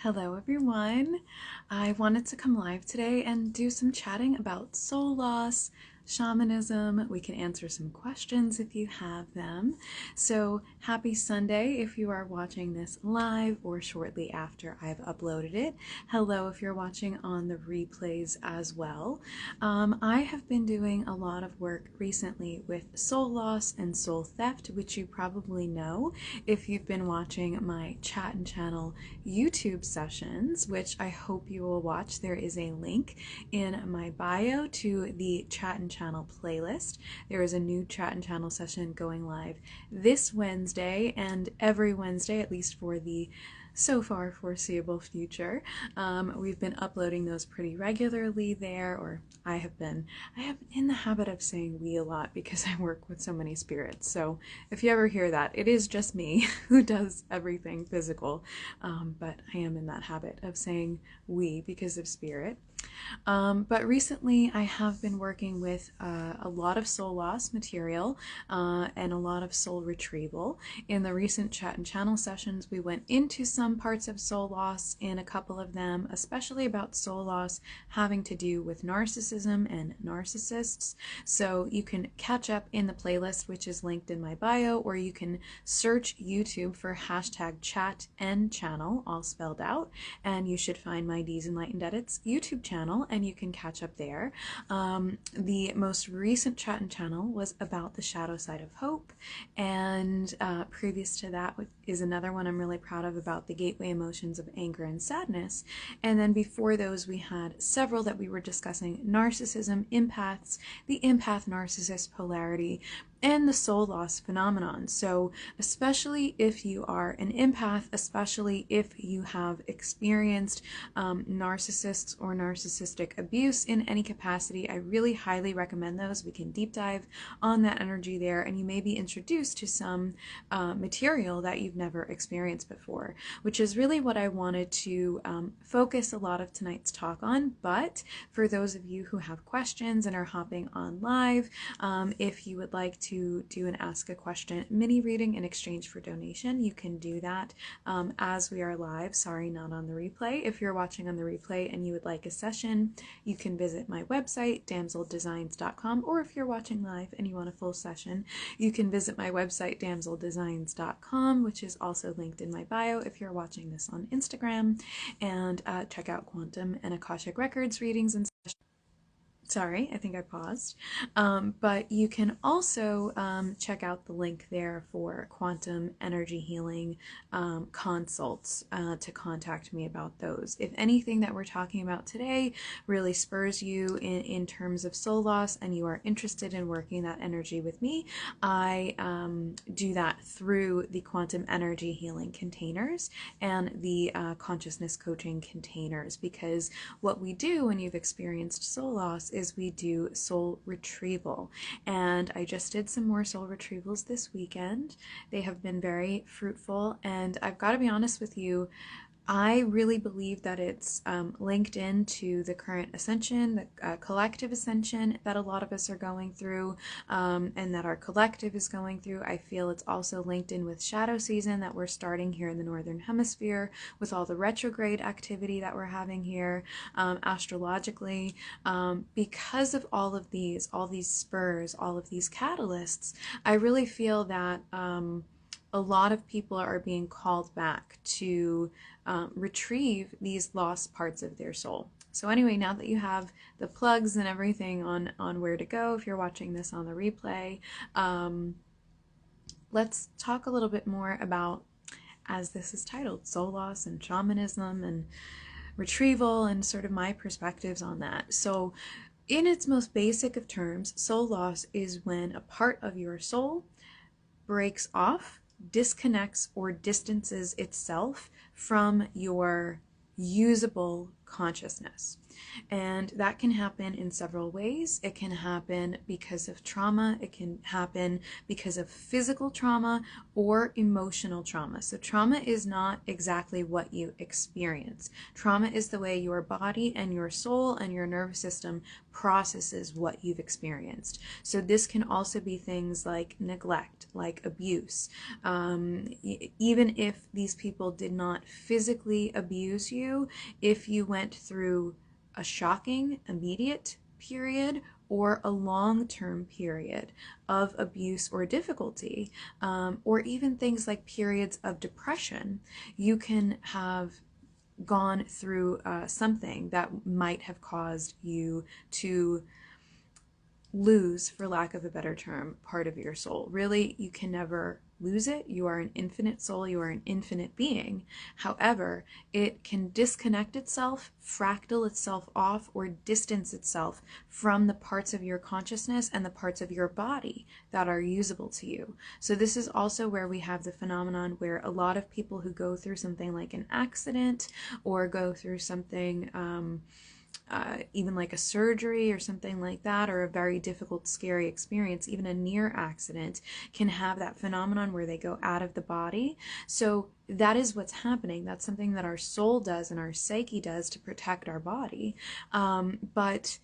Hello everyone. I wanted to come live today and do some chatting about soul loss, shamanism. We can answer some questions if you have them. So happy Sunday if you are watching this live or shortly after I've uploaded it. Hello if you're watching on the replays as well. I have been doing a lot of work recently with soul loss and soul theft, which you probably know if you've been watching my chat and channel YouTube sessions, which I hope you will watch. There is a link in my bio to the chat and channel playlist. There is a new chat and channel session going live this Wednesday and every Wednesday, at least for the so far foreseeable future. We've been uploading those pretty regularly there, or I have been in the habit of saying we a lot because I work with so many spirits. So if you ever hear that, it is just me who does everything physical, but I am in that habit of saying we because of spirit. But recently I have been working with a lot of soul loss material and a lot of soul retrieval. In the recent chat and channel sessions, we went into some parts of soul loss, in a couple of them, especially about soul loss having to do with narcissism and narcissists. So you can catch up in the playlist, which is linked in my bio, or you can search YouTube for #chat and channel, all spelled out, and you should find my 𝑓𝇳𓋹��� YouTube channel, and you can catch up there. The most recent chat and channel was about the shadow side of hope, and previous to that is another one I'm really proud of about the gateway emotions of anger and sadness. And then before those we had several that we were discussing: narcissism, empaths, the empath narcissist polarity, and the soul loss phenomenon. So especially if you are an empath, especially if you have experienced narcissists or narcissistic abuse in any capacity, I really highly recommend those. We can deep dive on that energy there, and you may be introduced to some material that you've never experienced before, which is really what I wanted to focus a lot of tonight's talk on. But for those of you who have questions and are hopping on live, if you would like to do an Ask a Question mini reading in exchange for donation, you can do that as we are live. Sorry, not on the replay. If you're watching on the replay and you would like a session, you can visit my website, 𝑓𝇳𝋹𝓶𝓴, or if you're watching live and you want a full session, you can visit my website, 𝑓𝇳𝋹𝓶𝓴.com, which is also linked in my bio if you're watching this on Instagram, and check out quantum and Akashic Records readings and sessions. Sorry, I think I paused. But you can also check out the link there for quantum energy healing consults to contact me about those. If anything that we're talking about today really spurs you in terms of soul loss and you are interested in working that energy with me, I do that through the quantum energy healing containers and the consciousness coaching containers, because what we do when you've experienced soul loss is we do soul retrieval, and I just did some more soul retrievals this weekend. They have been very fruitful, and I've got to be honest with you, I really believe that it's linked into the current ascension, the collective ascension that a lot of us are going through, and that our collective is going through. I feel it's also linked in with shadow season that we're starting here in the Northern Hemisphere, with all the retrograde activity that we're having here astrologically. Because of all these spurs, all of these catalysts, I really feel that a lot of people are being called back to retrieve these lost parts of their soul. So anyway, now that you have the plugs and everything on where to go, if you're watching this on the replay, let's talk a little bit more about, as this is titled, soul loss and shamanism and retrieval, and sort of my perspectives on that. So in its most basic of terms, soul loss is when a part of your soul breaks off, disconnects, or distances itself from your usable consciousness. And that can happen in several ways. It can happen because of trauma. It can happen because of physical trauma or emotional trauma. So trauma is not exactly what you experience. Trauma is the way your body and your soul and your nervous system processes what you've experienced. So this can also be things like neglect, like abuse. Even if these people did not physically abuse you, if you went through a shocking, immediate period or a long-term period of abuse or difficulty, or even things like periods of depression, you can have gone through something that might have caused you to lose, for lack of a better term, part of your soul. Really, you can never lose it. You are an infinite soul. You are an infinite being. However, it can disconnect itself, fractal itself off, or distance itself from the parts of your consciousness and the parts of your body that are usable to you. So this is also where we have the phenomenon where a lot of people who go through something like an accident or go through something even like a surgery or something like that, or a very difficult, scary experience, even a near accident, can have that phenomenon where they go out of the body. So that is what's happening. That's something that our soul does and our psyche does to protect our body. But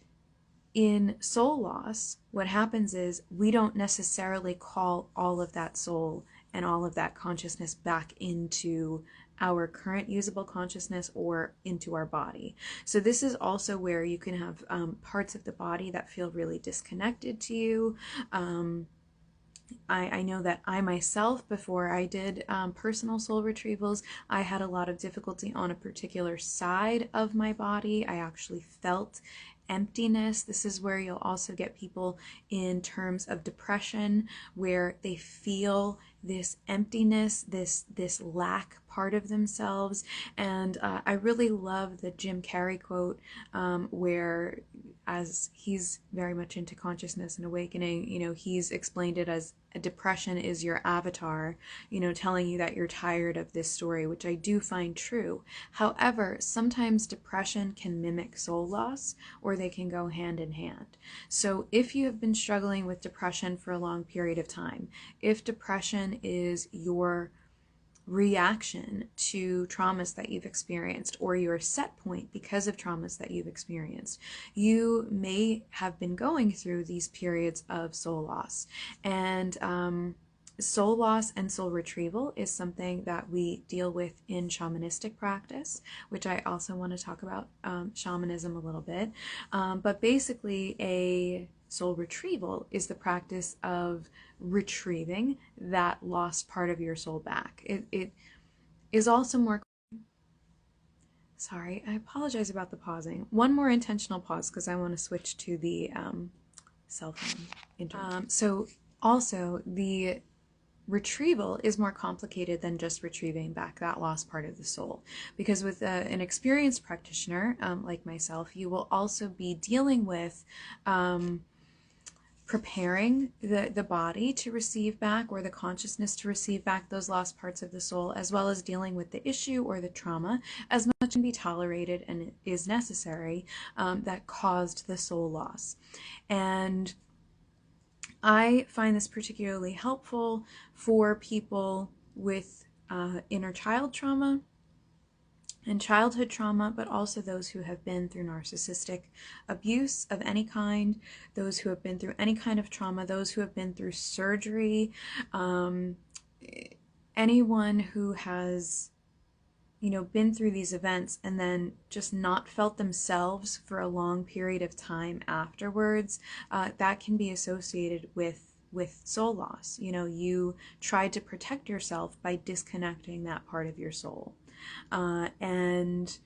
in soul loss, what happens is we don't necessarily call all of that soul and all of that consciousness back into our current usable consciousness or into our body. So this is also where you can have parts of the body that feel really disconnected to you. I know that I myself, before I did personal soul retrievals, I had a lot of difficulty on a particular side of my body. I actually felt emptiness. This is where you'll also get people in terms of depression, where they feel this emptiness, this lack part of themselves. And I really love the Jim Carrey quote where, as he's very much into consciousness and awakening, you know, he's explained it as depression is your avatar, you know, telling you that you're tired of this story, which I do find true. However, sometimes depression can mimic soul loss, or they can go hand in hand. So if you have been struggling with depression for a long period of time, if depression is your reaction to traumas that you've experienced, or your set point because of traumas that you've experienced, you may have been going through these periods of soul loss. And soul loss and soul retrieval is something that we deal with in shamanistic practice, which I also want to talk about shamanism a little bit. But basically, a soul retrieval is the practice of retrieving that lost part of your soul back. It is also more... Sorry, I apologize about the pausing. One more intentional pause because I want to switch to the cell phone. So also, the retrieval is more complicated than just retrieving back that lost part of the soul, because with an experienced practitioner like myself, you will also be dealing with preparing the body to receive back, or the consciousness to receive back, those lost parts of the soul, as well as dealing with the issue or the trauma, as much can be tolerated and is necessary, that caused the soul loss. And I find this particularly helpful for people with inner child trauma and childhood trauma, but also those who have been through narcissistic abuse of any kind, those who have been through any kind of trauma, those who have been through surgery, anyone who has, you know, been through these events and then just not felt themselves for a long period of time afterwards. That can be associated with soul loss. You know, you tried to protect yourself by disconnecting that part of your soul. And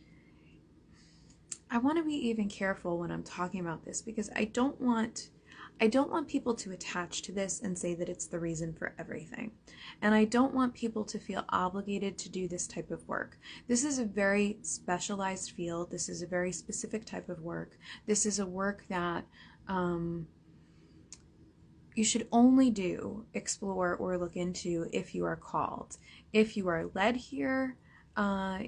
I want to be even careful when I'm talking about this, because I don't want people to attach to this and say that it's the reason for everything. And I don't want people to feel obligated to do this type of work. This is a very specialized field. This is a very specific type of work. This is a work that you should only do, explore, or look into if you are called. If you are led here,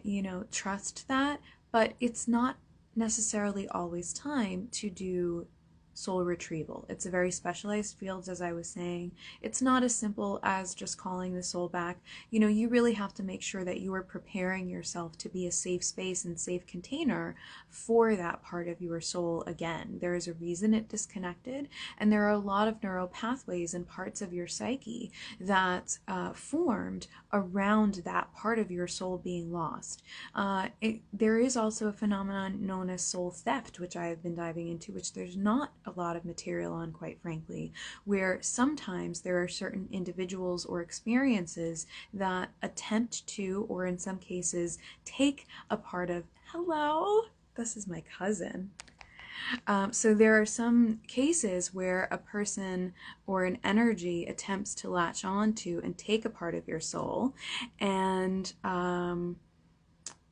you know, trust that. But it's not necessarily always time to do soul retrieval. It's a very specialized field, as I was saying. It's not as simple as just calling the soul back. You know, you really have to make sure that you are preparing yourself to be a safe space and safe container for that part of your soul again. There is a reason it disconnected, and there are a lot of neural pathways and parts of your psyche that formed around that part of your soul being lost. There is also a phenomenon known as soul theft, which I have been diving into, which there's not a lot of material on, quite frankly, where sometimes there are certain individuals or experiences that attempt to, or in some cases, take a part of, hello, this is my cousin. So there are some cases where a person or an energy attempts to latch on to and take a part of your soul and,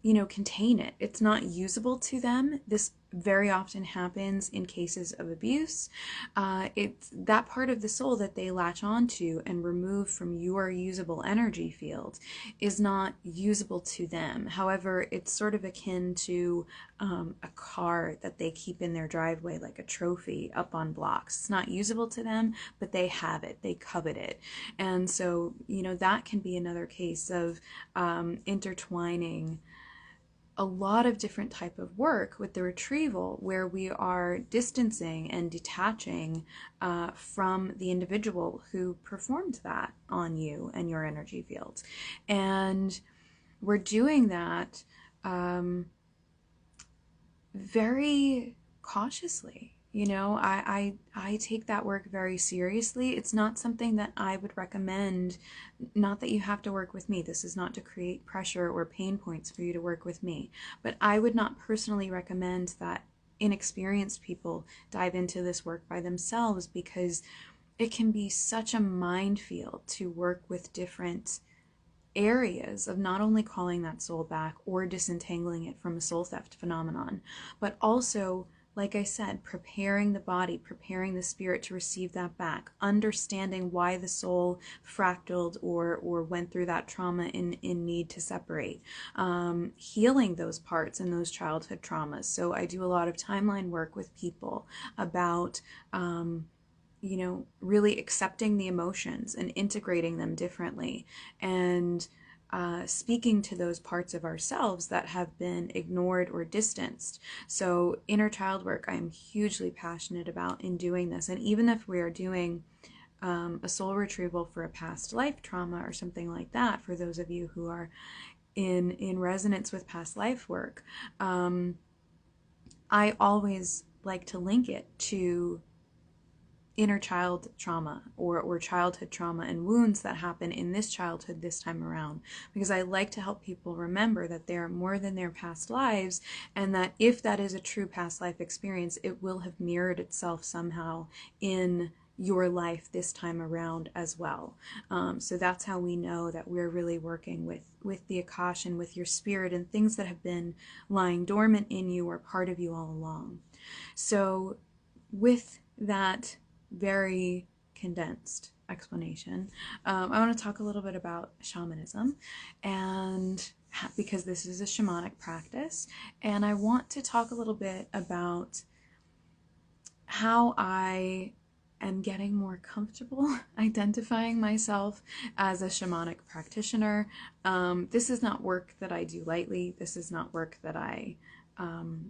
you know, contain it. It's not usable to them. This very often happens in cases of abuse. It's that part of the soul that they latch onto and remove from your usable energy field is not usable to them. However, it's sort of akin to a car that they keep in their driveway, like a trophy up on blocks. It's not usable to them, but they have it, they covet it. And so, you know, that can be another case of intertwining a lot of different type of work with the retrieval, where we are distancing and detaching from the individual who performed that on you and your energy fields. And we're doing that very cautiously. You know, I take that work very seriously. It's not something that I would recommend, not that you have to work with me. This is not to create pressure or pain points for you to work with me. But I would not personally recommend that inexperienced people dive into this work by themselves, because it can be such a minefield to work with different areas of not only calling that soul back or disentangling it from a soul theft phenomenon, but also, like I said, preparing the body, preparing the spirit to receive that back, understanding why the soul fractaled or went through that trauma in need to separate, healing those parts and those childhood traumas. So I do a lot of timeline work with people about, you know, really accepting the emotions and integrating them differently, and speaking to those parts of ourselves that have been ignored or distanced. So inner child work I'm hugely passionate about in doing this. And even if we are doing a soul retrieval for a past life trauma or something like that, for those of you who are in resonance with past life work, I always like to link it to inner child trauma or childhood trauma and wounds that happen in this childhood this time around, because I like to help people remember that they are more than their past lives, and that if that is a true past life experience, it will have mirrored itself somehow in your life this time around as well. So that's how we know that we're really working with the Akash and with your spirit and things that have been lying dormant in you or part of you all along. So with that very condensed explanation, I want to talk a little bit about shamanism, and because this is a shamanic practice, and I want to talk a little bit about how I am getting more comfortable identifying myself as a shamanic practitioner. This is not work that I do lightly. This is not work that I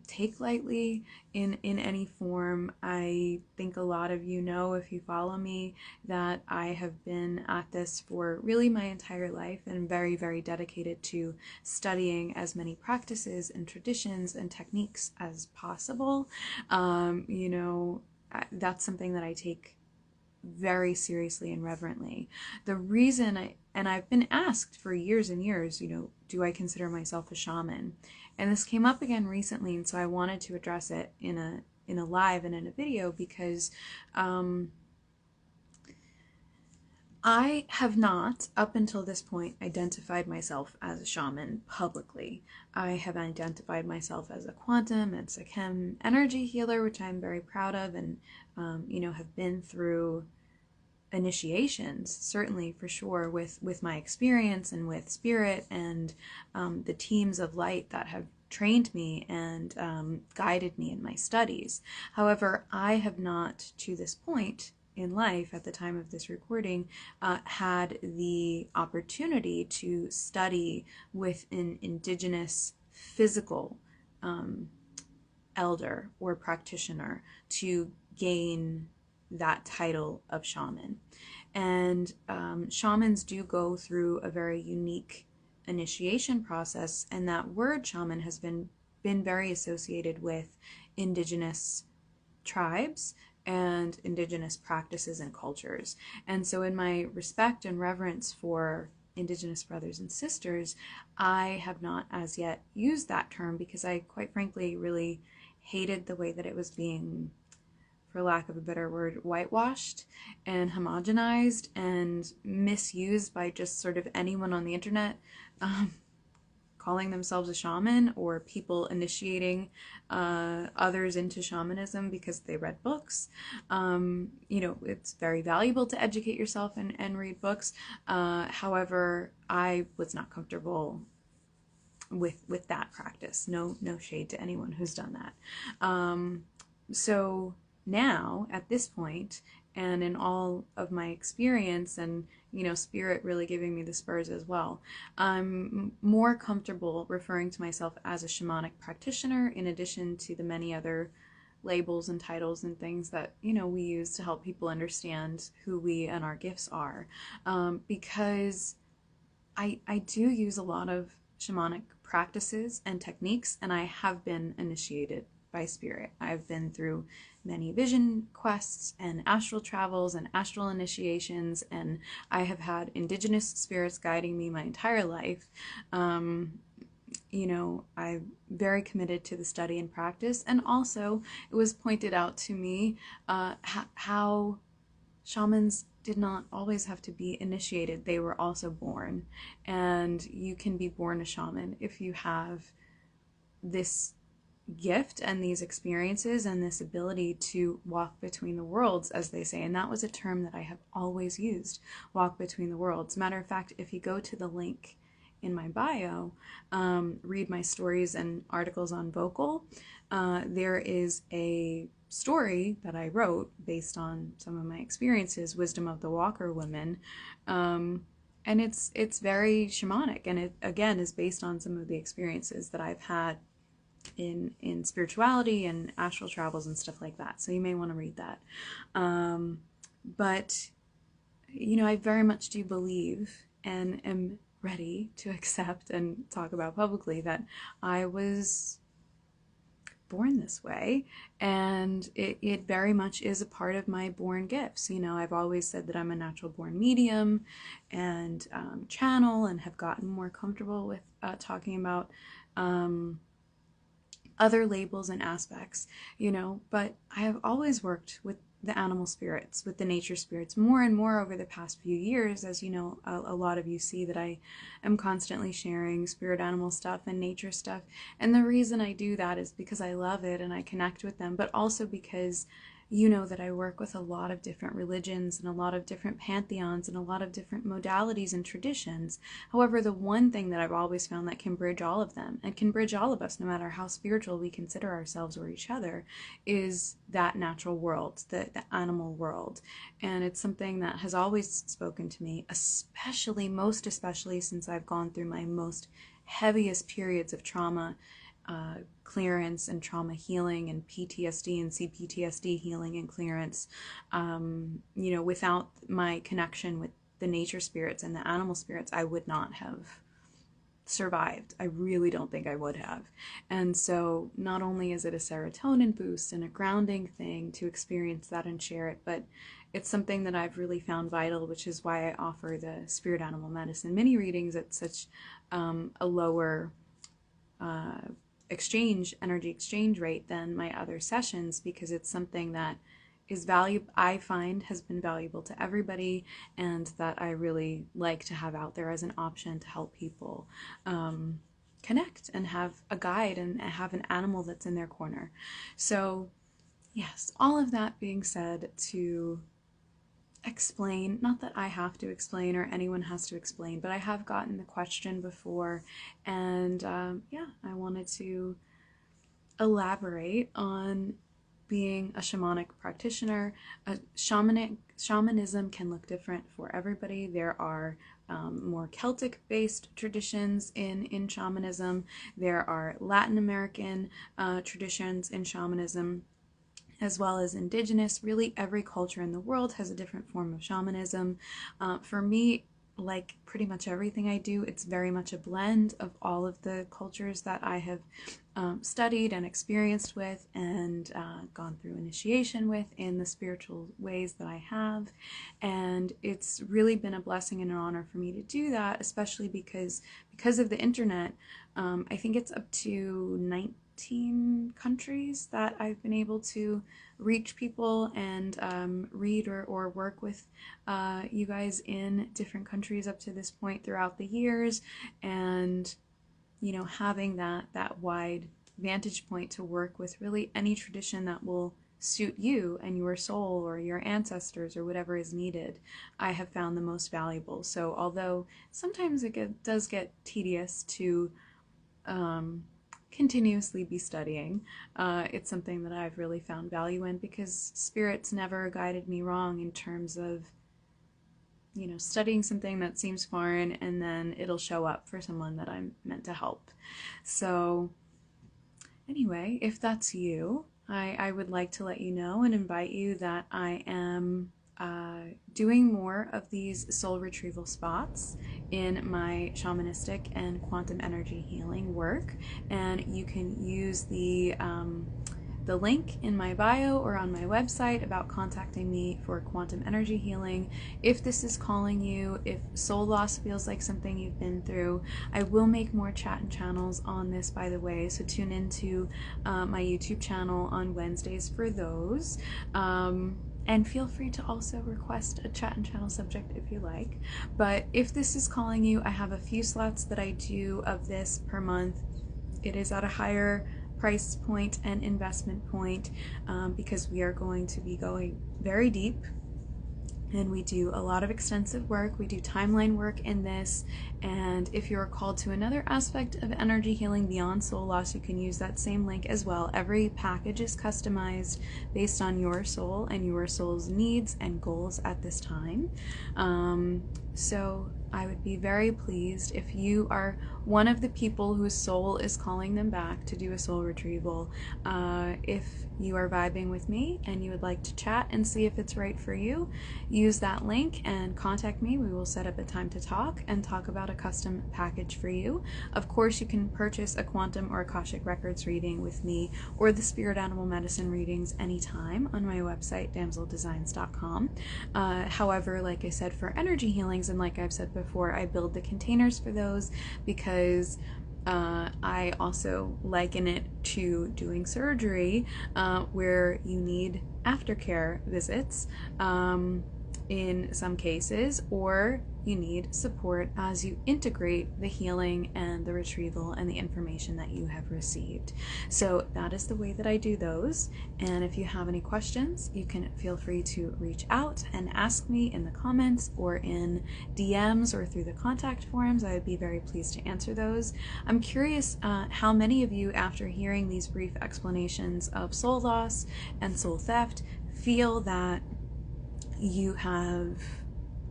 take lightly in any form. I think a lot of you know, if you follow me, that I have been at this for really my entire life and very, very dedicated to studying as many practices and traditions and techniques as possible. You know, that's something that I take very seriously and reverently. The reason I've been asked for years and years, you know, do I consider myself a shaman? And this came up again recently, and so I wanted to address it in a live and in a video, because I have not, up until this point, identified myself as a shaman publicly. I have identified myself as a quantum and 𝑓 energy healer, which I'm very proud of, and you know, have been through initiations, certainly for sure, with my experience and with spirit and the teams of light that have trained me and guided me in my studies. However, I have not, to this point in life, at the time of this recording, had the opportunity to study with an indigenous physical elder or practitioner to gain that title of shaman. And shamans do go through a very unique initiation process, and that word shaman has been very associated with indigenous tribes and indigenous practices and cultures. And so in my respect and reverence for indigenous brothers and sisters, I have not as yet used that term because I, quite frankly, really hated the way that it was being, for lack of a better word, whitewashed and homogenized and misused by just sort of anyone on the internet calling themselves a shaman, or people initiating others into shamanism because they read books. It's very valuable to educate yourself and read books. However, I was not comfortable with that practice. No shade to anyone who's done that. So now, at this point, and in all of my experience and, spirit really giving me the spurs as well, I'm more comfortable referring to myself as a shamanic practitioner, in addition to the many other labels and titles and things that, we use to help people understand who we and our gifts are. Because I do use a lot of shamanic practices and techniques, and I have been initiated by spirit. I've been through many vision quests and astral travels and astral initiations, and I have had indigenous spirits guiding me my entire life. I'm very committed to the study and practice, and also it was pointed out to me how shamans did not always have to be initiated. They were also born, and you can be born a shaman if you have this gift and these experiences and this ability to walk between the worlds, as they say. And that was a term that I have always used, walk between the worlds. Matter of fact, if you go to the link in my bio, read my stories and articles on Vocal, there is a story that I wrote based on some of my experiences, Wisdom of the Walker Women, and it's very shamanic, and it again is based on some of the experiences that I've had in spirituality and astral travels and stuff like that. So you may want to read that. But I very much do believe and am ready to accept and talk about publicly that I was born this way, and it very much is a part of my born gifts. I've always said that I'm a natural born medium and channel, and have gotten more comfortable with talking about other labels and aspects, but I have always worked with the animal spirits, with the nature spirits, more and more over the past few years. As a lot of you see that I am constantly sharing spirit animal stuff and nature stuff. And the reason I do that is because I love it and I connect with them, but also because that I work with a lot of different religions and a lot of different pantheons and a lot of different modalities and traditions. However, the one thing that I've always found that can bridge all of them and can bridge all of us, no matter how spiritual we consider ourselves or each other, is that natural world, the animal world. And it's something that has always spoken to me, most especially since I've gone through my most heaviest periods of trauma clearance and trauma healing and PTSD and CPTSD healing and clearance. Without my connection with the nature spirits and the animal spirits, I would not have survived. I really don't think I would have. And so not only is it a serotonin boost and a grounding thing to experience that and share it, but it's something that I've really found vital, which is why I offer the spirit animal medicine mini readings at such a lower energy exchange rate than my other sessions, because it's something that is I find has been valuable to everybody, and that I really like to have out there as an option to help people connect and have a guide and have an animal that's in their corner. So yes, all of that being said, to explain, not that I have to explain or anyone has to explain, but I have gotten the question before, and yeah, I wanted to elaborate on being a shamanic practitioner. Shamanism can look different for everybody. There are more Celtic-based traditions in shamanism. There are Latin American traditions in shamanism, as well as indigenous. Really, every culture in the world has a different form of shamanism. For me, like pretty much everything I do, it's very much a blend of all of the cultures that I have studied and experienced with and gone through initiation with in the spiritual ways that I have. And it's really been a blessing and an honor for me to do that, especially because of the internet. I think it's up to 19 countries that I've been able to reach people and read or work with you guys in different countries up to this point throughout the years. And you know, having that wide vantage point to work with really any tradition that will suit you and your soul or your ancestors or whatever is needed, I have found the most valuable. So although sometimes it does get tedious to continuously be studying, it's something that I've really found value in, because spirits never guided me wrong in terms of, you know, studying something that seems foreign and then it'll show up for someone that I'm meant to help. So anyway, if that's you, I would like to let you know and invite you that I am doing more of these soul retrieval spots in my shamanistic and quantum energy healing work, and you can use the link in my bio or on my website about contacting me for quantum energy healing. If this is calling you, if soul loss feels like something you've been through, I will make more chat and channels on this, by the way, so tune into my YouTube channel on Wednesdays for those. And feel free to also request a chat and channel subject if you like. But if this is calling you, I have a few slots that I do of this per month. It is at a higher price point and investment point because we are going to be going very deep, and we do a lot of extensive work. We do timeline work in this, and if you're called to another aspect of energy healing beyond soul loss, you can use that same link as well. Every package is customized based on your soul and your soul's needs and goals at this time. So I would be very pleased if you are one of the people whose soul is calling them back to do a soul retrieval. If you are vibing with me and you would like to chat and see if it's right for you, use that link and contact me. We will set up a time to talk and talk about a custom package for you. Of course, you can purchase a quantum or Akashic Records reading with me or the spirit animal medicine readings anytime on my website, 𝇳𝓹𓓴designs.com. However, like I said, for energy healings, and like I've said before, I build the containers for those because I also liken it to doing surgery where you need aftercare visits in some cases, or you need support as you integrate the healing and the retrieval and the information that you have received. So that is the way that I do those. And if you have any questions, you can feel free to reach out and ask me in the comments or in DMs or through the contact forums. I would be very pleased to answer those. I'm curious how many of you, after hearing these brief explanations of soul loss and soul theft, feel that you have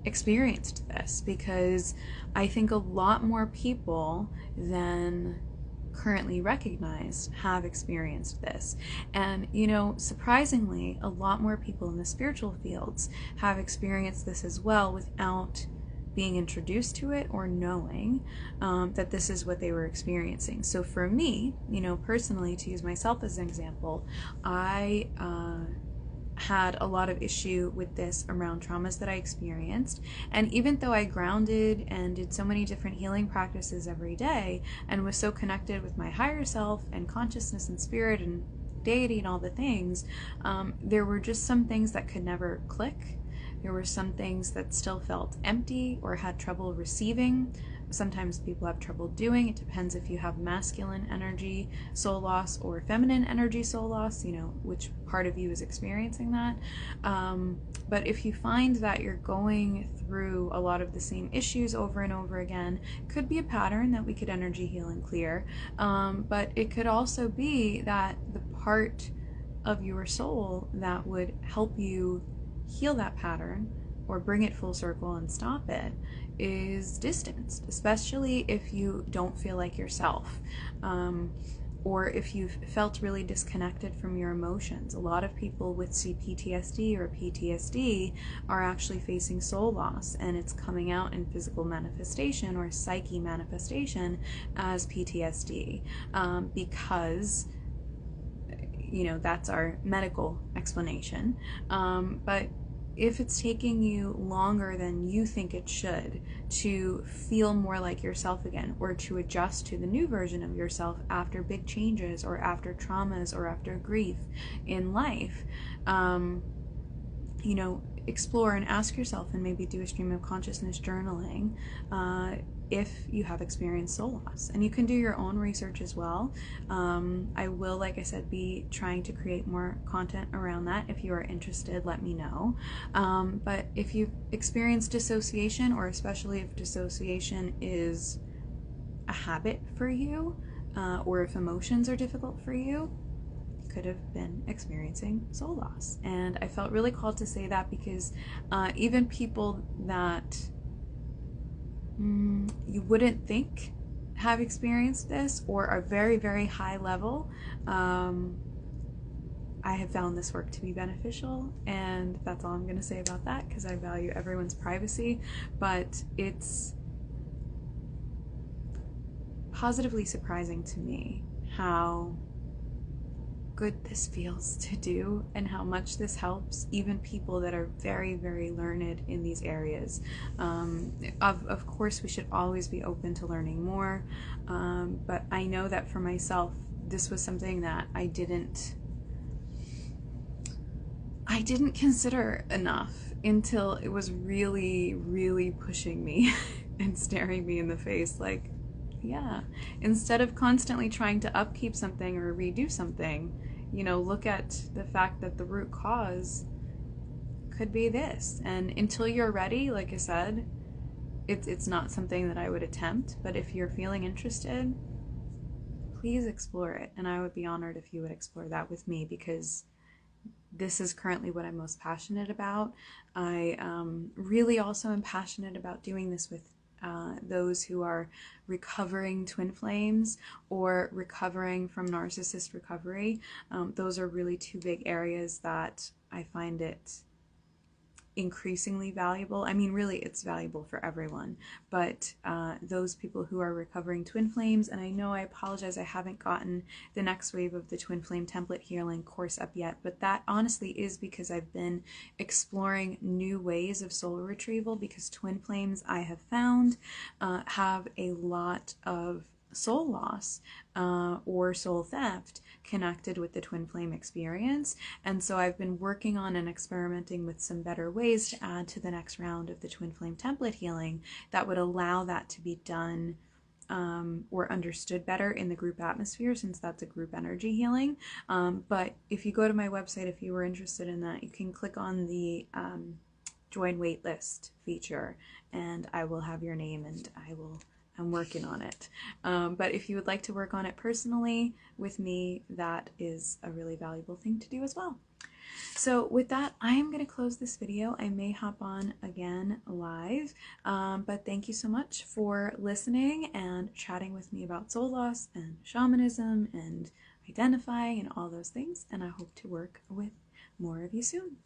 experienced this, because I think a lot more people than currently recognized have experienced this. And you know, surprisingly, a lot more people in the spiritual fields have experienced this as well without being introduced to it or knowing that this is what they were experiencing. So for me, you know, personally, to use myself as an example, I had a lot of issue with this around traumas that I experienced. And even though I grounded and did so many different healing practices every day and was so connected with my higher self and consciousness and spirit and deity and all the things, there were just some things that could never click. There were some things that still felt empty or had trouble receiving sometimes people have trouble doing. It depends if you have masculine energy soul loss or feminine energy soul loss, you know, which part of you is experiencing that. But if you find that you're going through a lot of the same issues over and over again, it could be a pattern that we could energy heal and clear. But it could also be that the part of your soul that would help you heal that pattern or bring it full circle and stop it is distanced, especially if you don't feel like yourself, or if you've felt really disconnected from your emotions. A lot of people with CPTSD or PTSD are actually facing soul loss, and it's coming out in physical manifestation or psyche manifestation as PTSD, because you know, that's our medical explanation. But if it's taking you longer than you think it should to feel more like yourself again, or to adjust to the new version of yourself after big changes or after traumas or after grief in life, you know, explore and ask yourself, and maybe do a stream of consciousness journaling if you have experienced soul loss. And you can do your own research as well. I will, like I said, be trying to create more content around that. If you are interested, let me know. But if you've experienced dissociation, or especially if dissociation is a habit for you, or if emotions are difficult for you, could have been experiencing soul loss. And I felt really called to say that because even people that you wouldn't think have experienced this or are very, very high level, I have found this work to be beneficial, and that's all I'm going to say about that, because I value everyone's privacy. But it's positively surprising to me how good this feels to do, and how much this helps even people that are very, very learned in these areas. Of course, we should always be open to learning more, but I know that for myself, this was something that I didn't consider enough until it was really, really pushing me and staring me in the face like, yeah, instead of constantly trying to upkeep something or redo something, you know, look at the fact that the root cause could be this. And until you're ready, like I said, it's not something that I would attempt. But if you're feeling interested, please explore it. And I would be honored if you would explore that with me, because this is currently what I'm most passionate about. I really also am passionate about doing this with those who are recovering twin flames or recovering from narcissist recovery. Those are really two big areas that I find it increasingly valuable. I mean, really, it's valuable for everyone, but those people who are recovering twin flames, and I know, I apologize, I haven't gotten the next wave of the twin flame template healing course up yet, but that honestly is because I've been exploring new ways of soul retrieval, because twin flames, I have found, have a lot of soul loss or soul theft connected with the twin flame experience. And so I've been working on and experimenting with some better ways to add to the next round of the twin flame template healing that would allow that to be done or understood better in the group atmosphere, since that's a group energy healing. But if you go to my website, if you were interested in that, you can click on the join waitlist feature, and I will have your name, and I'm working on it. But if you would like to work on it personally with me, that is a really valuable thing to do as well. So with that, I am going to close this video. I may hop on again live, but thank you so much for listening and chatting with me about soul loss and shamanism and identifying and all those things, and I hope to work with more of you soon.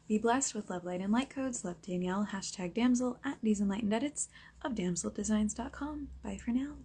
Be blessed with love, light, and light codes. Love, Danielle, #DAMCL at 𝑓𝑑𝑠EnlightenedEdits of DAMCLdesigns.com. Bye for now.